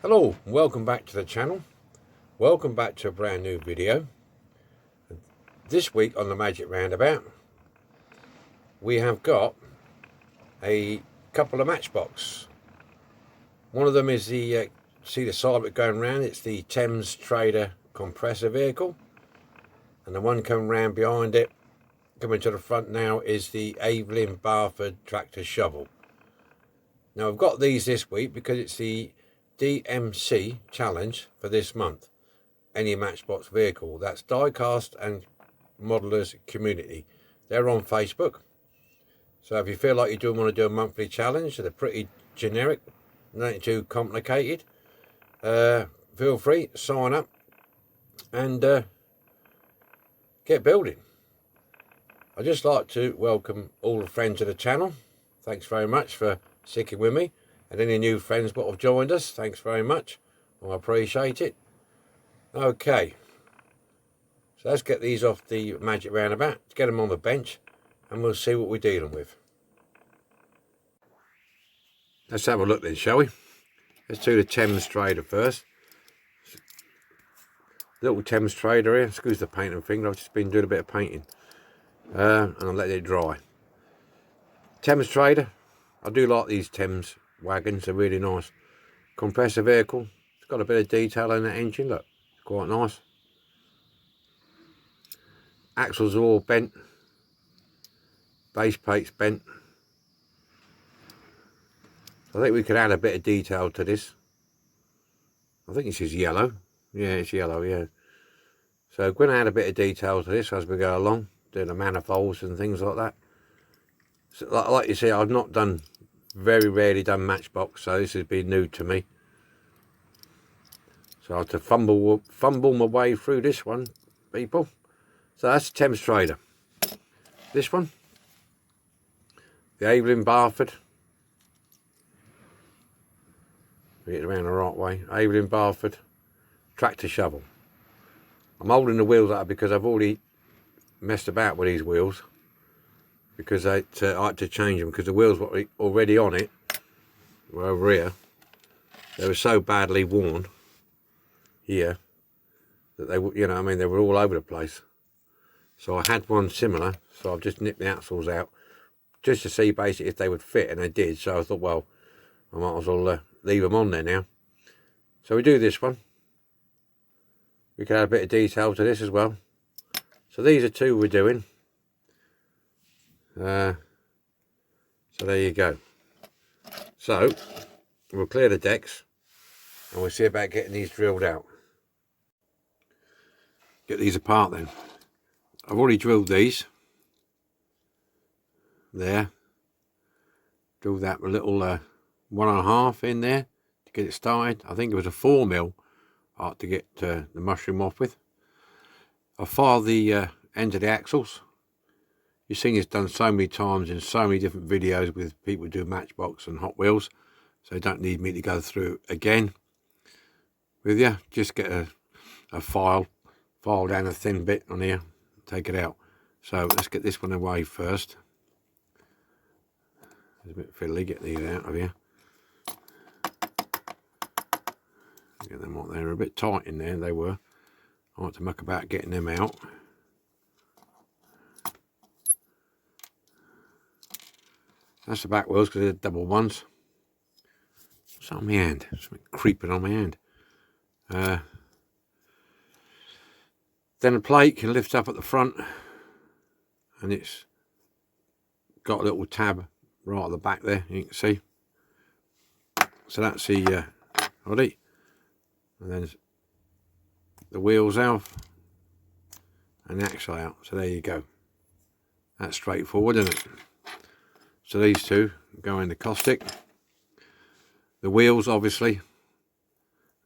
Hello, and welcome back to the channel. Welcome back to a brand new video. This week on the Magic Roundabout, we have got a couple of Matchbox. One of them is the, see the side of it going round, it's the Thames Trader compressor vehicle. And the one coming round behind it, coming to the front now, is the Evelyn Barford tractor shovel. Now I've got these this week because it's the DMC challenge for this month. Any Matchbox vehicle. That's Diecast and Modelers Community. They're on Facebook. So if you feel like you do want to do a monthly challenge, they're pretty generic, nothing too complicated. Feel free, sign up and get building. I'd just like to welcome all the friends of the channel. Thanks very much for sticking with me. And any new friends that have joined us, thanks very much. I appreciate it. Okay, so let's get these off the Magic Roundabout, get them on the bench, and we'll see what we're dealing with. Let's have a look then, shall we? Let's do the Thames Trader first. Little Thames Trader here, excuse the painting finger, I've just been doing a bit of painting. And I'll let it dry. Thames Trader, I do like these Thames wagons, they're really nice. Compressor vehicle, it's got a bit of detail in the engine, look, quite nice. Axles are all bent, base plate's bent. I think we could add a bit of detail to this. I think this is yellow, yeah, it's yellow, yeah. So we're going to add a bit of detail to this as we go along, do the manifolds and things like that. So, like you see, I've not done, very rarely done Matchbox, so this has been new to me. So I have to fumble my way through this one, people. So that's the Thames Trader. This one, the Evelyn Barford. Get it around the right way. Evelyn Barford tractor shovel. I'm holding the wheels up because I've already messed about with these wheels. Because I had to change them because the wheels were already on it were over here. They were so badly worn here that they, you know, I mean, they were all over the place. So I had one similar, so I've just nipped the axles out just to see basically if they would fit, and they did. So I thought, well, I might as well leave them on there now. So we do this one. We can add a bit of detail to this as well. So these are two we're doing. So there you go. So we'll clear the decks and we'll see about getting these drilled out. Get these apart then. I've already drilled these. There. Drilled that a little 1.5 in there to get it started. I think it was a 4mm to get the mushroom off with. I filed the ends of the axles. You've seen this done so many times in so many different videos with people who do Matchbox and Hot Wheels, so you don't need me to go through again with you. Just get a file down a thin bit on here, take it out. So let's get this one away first. It's a bit fiddly, get these out of here. Get them out, they were a bit tight in there, they were. I like to muck about getting them out. That's the back wheels because they're double ones. What's on my hand? Something creeping on my hand. Then a plate can lift up at the front, and it's got a little tab right at the back there, you can see. So that's the body, and then the wheels out and the axle out. So there you go. That's straightforward, isn't it? So these two go in the caustic. The wheels, obviously,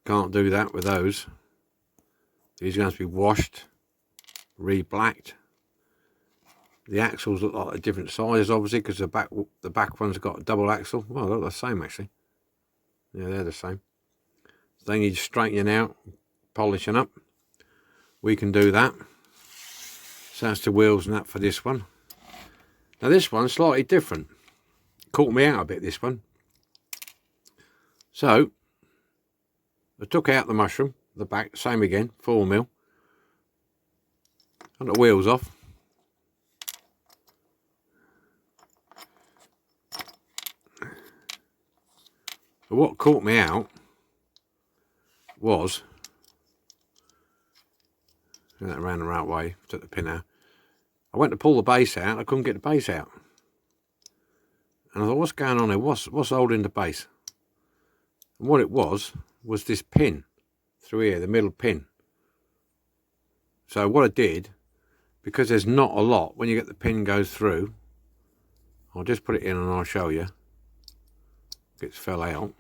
can't do that with those. These are going to be washed, re-blacked. The axles look like different sizes, obviously, because the back one's got a double axle. Well, they look the same, actually. Yeah, they're the same. So they need straightening out, polishing up. We can do that. So that's the wheels and that for this one. Now this one's slightly different. Caught me out a bit, this one. So I took out the mushroom, the back, same again, 4mm. Got the wheels off. But what caught me out was, that ran the right way, took the pin out. I went to pull the base out, I couldn't get the base out. And I thought, what's going on here? What's holding the base? And what it was this pin through here, the middle pin. So what I did, because there's not a lot, when you get the pin goes through, I'll just put it in and I'll show you. It fell out.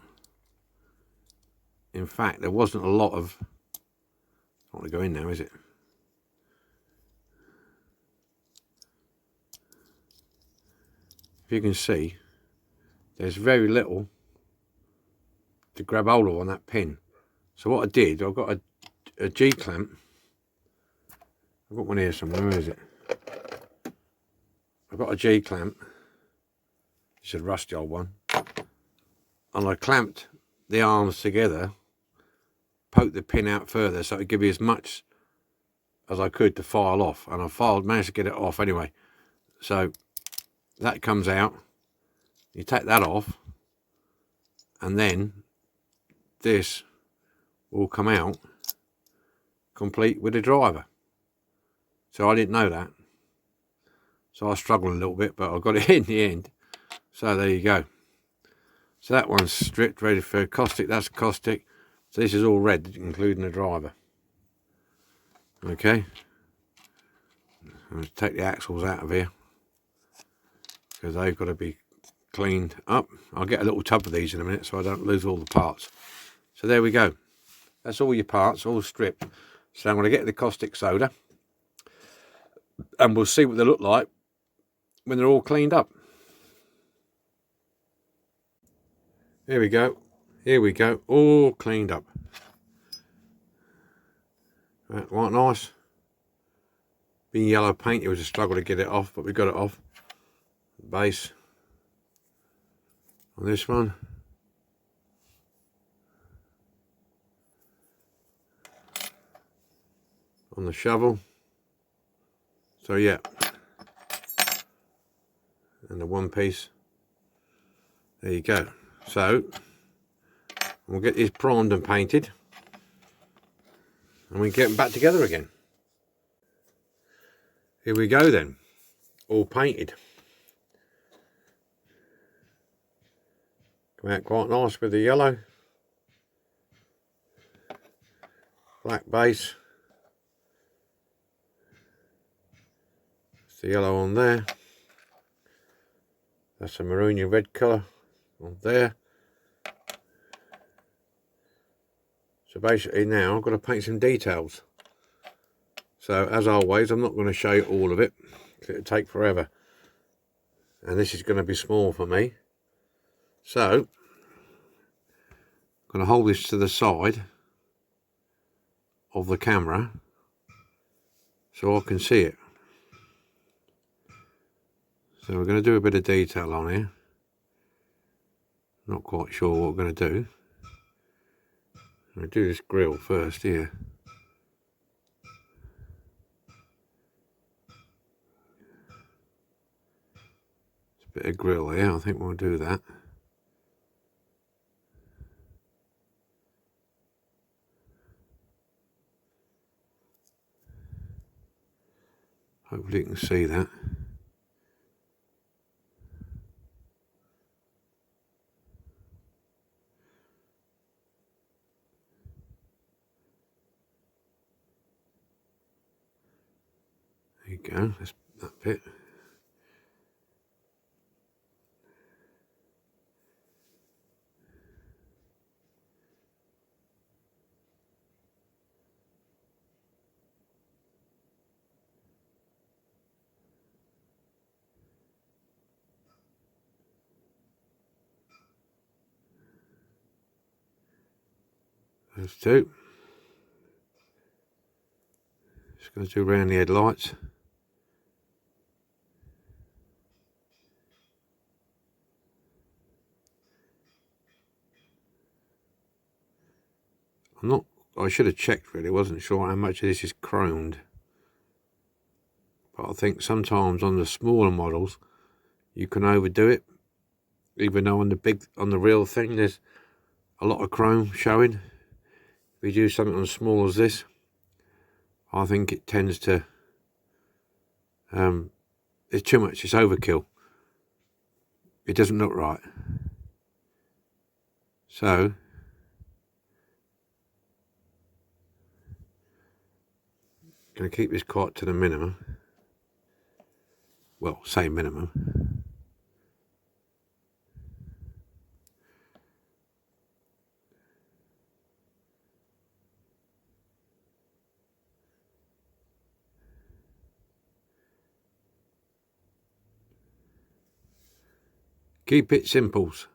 In fact, there wasn't a lot of, I don't want to go in now, is it? If you can see, there's very little to grab hold of on that pin. So what I did, I've got a G-clamp. I've got one here somewhere, where is it? I've got a G-clamp. It's a rusty old one. And I clamped the arms together, poked the pin out further so it would give me as much as I could to file off. And I managed to get it off anyway. So that comes out. You take that off. And then this will come out complete with the driver. So I didn't know that. So I struggled a little bit, but I got it in the end. So there you go. So that one's stripped, ready for caustic. That's caustic. So this is all red, including the driver. Okay. I'm going to take the axles out of here because they've got to be cleaned up. I'll get a little tub of these in a minute so I don't lose all the parts. So there we go. That's all your parts, all stripped. So I'm going to get the caustic soda and we'll see what they look like when they're all cleaned up. Here we go. Here we go. All cleaned up. Right, quite nice. Being yellow paint, it was a struggle to get it off, but we got it off. Base on this one. On the shovel. So yeah. And the one piece. There you go. So we'll get these primed and painted and we get them back together again. Here we go then, all painted. Come out quite nice with the yellow. Black base. It's the yellow on there. That's a maroon red colour on there. So basically now I've got to paint some details. So as always, I'm not going to show you all of it. It'll take forever. And this is going to be small for me. So I'm going to hold this to the side of the camera so I can see it. So we're going to do a bit of detail on here. Not quite sure what we're going to do. I'm going to do this grill first here. It's a bit of grill here, I think we'll do that. Hopefully you can see that. There you go, that's that bit. Those two. Just going to do around the headlights. I should have checked really, wasn't sure how much of this is chromed. But I think sometimes on the smaller models you can overdo it. Even though on the real thing there's a lot of chrome showing. If you do something as small as this, I think it tends to it's too much, it's overkill. It doesn't look right. So going to keep this quite to the minimum. Well, say minimum. Keep it simples.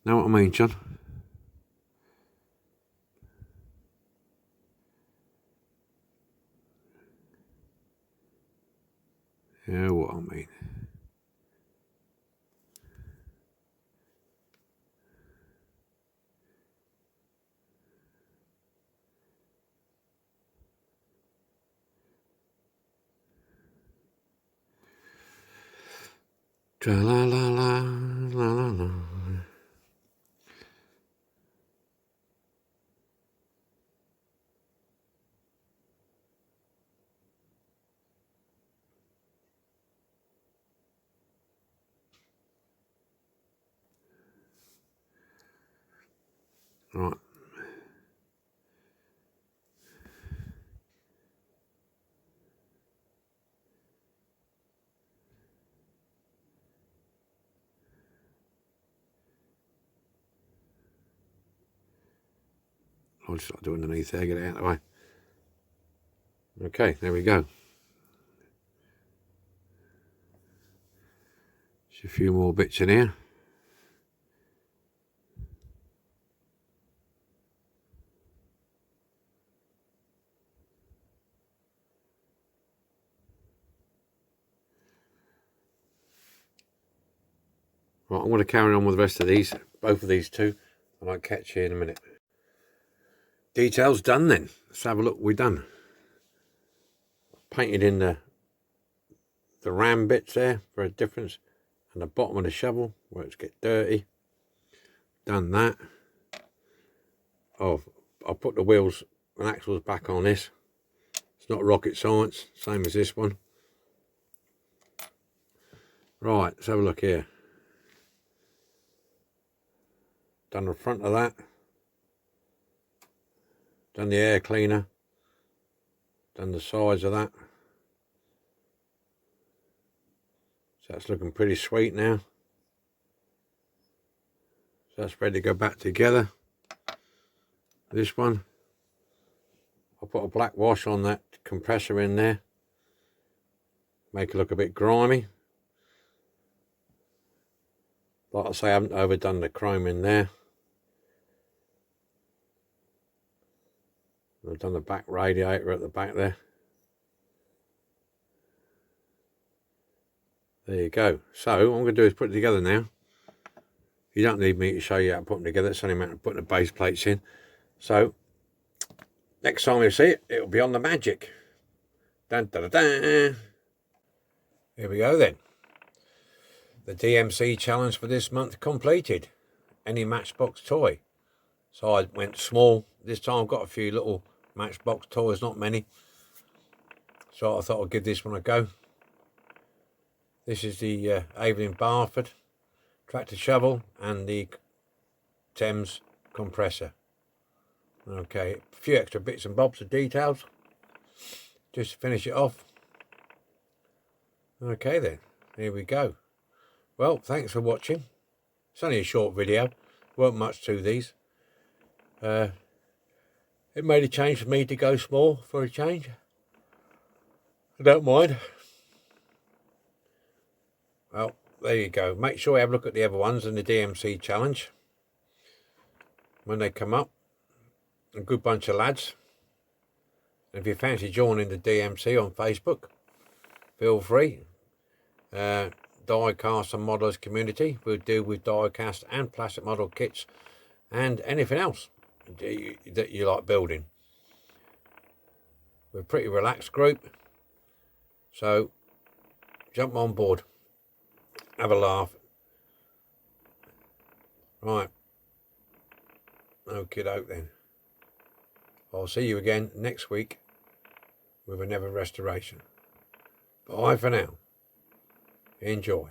Know what I mean, John? Yeah, what I mean. Tra la la la la la la. Right. I'll just do underneath there, get it out of the way. Okay, there we go. Just a few more bits in here. Right, I'm going to carry on with the rest of these, both of these two, and I'll catch you in a minute. Details done then. Let's have a look what we've done. Painted in the ram bits there for a difference, and the bottom of the shovel where it's get dirty. Done that. Oh, I'll put the wheels and axles back on this. It's not rocket science, same as this one. Right, let's have a look here. Done the front of that. Done the air cleaner. Done the sides of that. So that's looking pretty sweet now. So that's ready to go back together. This one, I'll put a black wash on that compressor in there. Make it look a bit grimy. Like I say, I haven't overdone the chrome in there. I've done the back radiator at the back there. There you go. So what I'm going to do is put it together now. You don't need me to show you how to put them together. It's only a matter of putting the base plates in. So next time you see it, it'll be on the Magic. Dun, dun, dun, dun. Here we go then. The DMC challenge for this month completed. Any Matchbox toy. So I went small. This time I've got a few little Matchbox toys, not many. So I thought I'd give this one a go. This is the Avon Barford tractor shovel and the Thames compressor. Okay, a few extra bits and bobs of details just to finish it off. Okay then, here we go. Well, thanks for watching. It's only a short video, weren't much to these. It made a change for me to go small for a change. I don't mind. Well, there you go. Make sure you have a look at the other ones in the DMC challenge when they come up. A good bunch of lads. And if you fancy joining the DMC on Facebook, feel free. Diecast and Modelers community. We'll deal with diecast and plastic model kits and anything else. that you like building. We're a pretty relaxed group, so jump on board, have a laugh. Right, okie doke then. I'll see you again next week with another restoration. Bye for now. Enjoy.